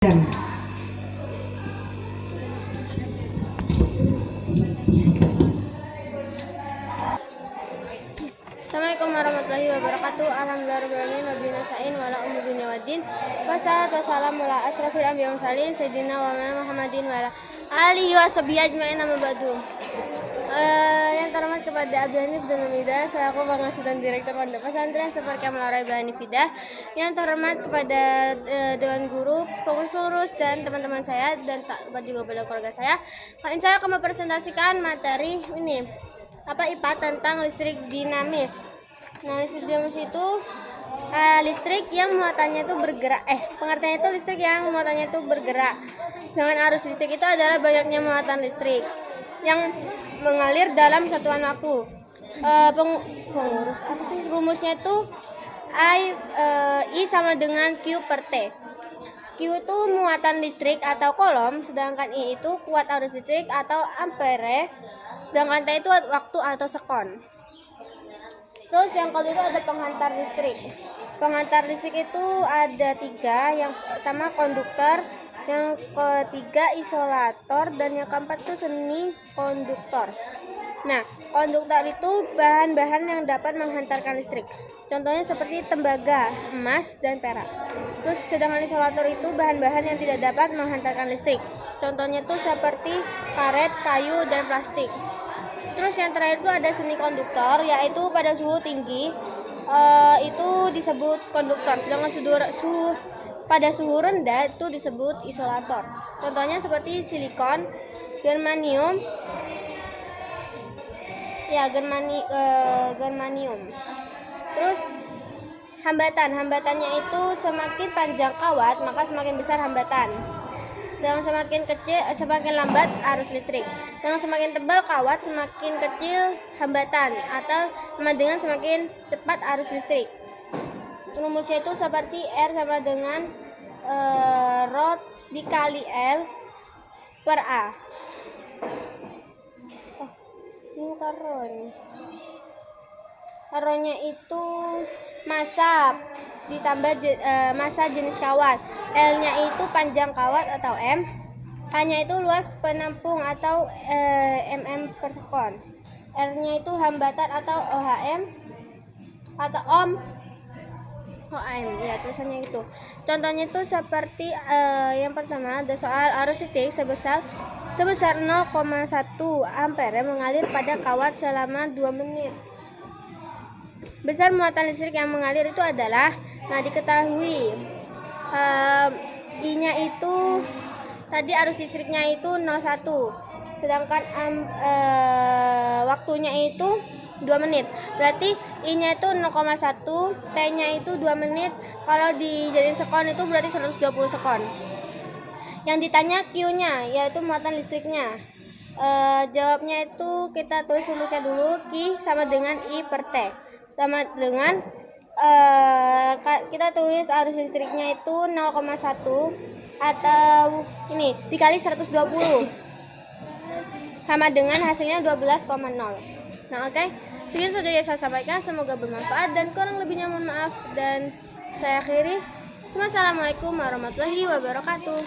Assalamualaikum warahmatullahi wabarakatuh. Alhamdulillahirobbilalamin wabillahil nasta'in wala umur dunya waddin. Wassalatu wassalamu ala asrofil anbiya'i wal mursalin sayyidina wa Muhammadin wa ala alihi washabihi ajmain amma ba'du. Yang terhormat kepada Abi Hanif dan Hamidah selaku pengasuh dan direktur Pondok Pesantren Seperti Amal Abi Hanifidah. Yang terhormat kepada Dewan Guru, pengurus dan teman-teman saya dan tak lupa juga pada keluarga saya. Kali ini saya akan mempresentasikan materi ini IPA tentang listrik dinamis. Nah, listrik dinamis itu listrik yang muatannya itu bergerak. Pengertiannya itu listrik yang muatannya itu bergerak. Dengan arus listrik itu adalah banyaknya muatan listrik yang mengalir dalam satuan waktu. Rumusnya itu I sama dengan Q per T. Q itu muatan listrik atau kolom, sedangkan I itu kuat arus listrik atau ampere, sedangkan T itu waktu atau sekon. Terus yang kedua itu ada penghantar listrik. Penghantar listrik itu ada 3. Yang pertama konduktor, yang ketiga isolator, dan yang keempat itu semi konduktor. Nah, konduktor itu bahan-bahan yang dapat menghantarkan listrik. Contohnya seperti tembaga, emas, dan perak. Terus sedangkan isolator itu bahan-bahan yang tidak dapat menghantarkan listrik. Contohnya itu seperti karet, kayu, dan plastik. Terus yang terakhir itu ada semikonduktor, yaitu pada suhu tinggi itu disebut konduktor. Sedangkan pada suhu rendah itu disebut isolator. Contohnya seperti silikon, germanium, germanium. Terus hambatannya itu semakin panjang kawat maka semakin besar hambatan. Dengan semakin kecil semakin lambat arus listrik. Dengan semakin tebal kawat semakin kecil hambatan, atau sama dengan semakin cepat arus listrik. Rumusnya itu seperti R sama dengan Rho dikali L per A. Ini Rho-nya itu massa ditambah massa jenis kawat. L-nya itu panjang kawat atau M. H-nya itu luas penampung atau mm per sekon. R-nya itu hambatan atau OHM atau ohm. Ya, tulisannya itu. Contohnya itu seperti yang pertama ada soal arus listrik sebesar 0,1 ampere mengalir pada kawat selama 2 menit. Besar muatan listrik yang mengalir itu adalah, diketahui I-nya itu tadi arus listriknya itu 0,1, sedangkan waktunya itu 2 menit. Berarti I-nya itu 0,1, T-nya itu 2 menit. Kalau dijadiin sekon itu berarti 120 sekon. Yang ditanya Q-nya, yaitu muatan listriknya. Jawabnya itu kita tulis rumusnya dulu. Q sama dengan I per T. Sama dengan kita tulis arus listriknya itu 0,1 atau ini dikali 120 sama dengan hasilnya 12,0. Oke. Sekian saja yang saya sampaikan, semoga bermanfaat dan kurang lebihnya mohon maaf, dan saya akhiri. Wassalamualaikum warahmatullahi wabarakatuh.